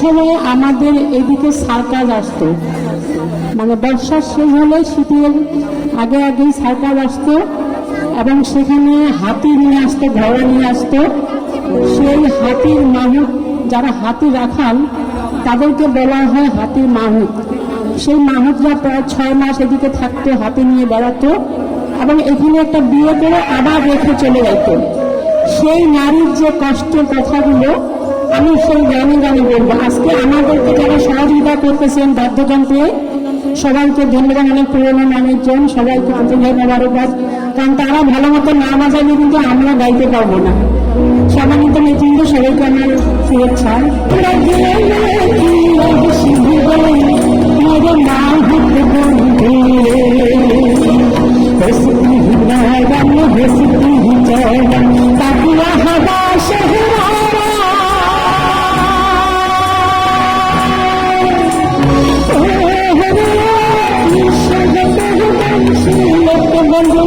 সময় আমাদের এদিকে সার্কাস আসতো, মানে বর্ষার শেষ হলে শীতের আগে আগেই সার্কাস আসতো এবং সেখানে হাতি নিয়ে আসতো, ঘোড়া নিয়ে আসতো। সেই হাতির মাহুত, যারা হাতি রাখাল তাদেরকে বলা হয় হাতির মাহুত। সেই মাহুতরা প্রায় 6 মাস এদিকে থাকতো, হাতি নিয়ে বেড়াতো এবং এখানে একটা বিয়ে করে আবার রেখে চলে যেত। সেই নারীর যে কষ্টের কথাগুলো আমি সেই গানে গানে বলবো। আজকে আমাদেরকে যারা সহযোগিতা করতেছেন বাদ্যযন্ত্রে, সবাইকে ধন্যবাদ। অনেক পুরোনো মানুষজন, সবাইকে আন্তরিক মোবারকবাদ। কারণ তারা ভালো মতো না বাজালে কিন্তু আমরা গাইতে পারবো না। সম্মানিত নেতৃত্ব, সবাইকে আমার শুভেচ্ছা। বন্ধু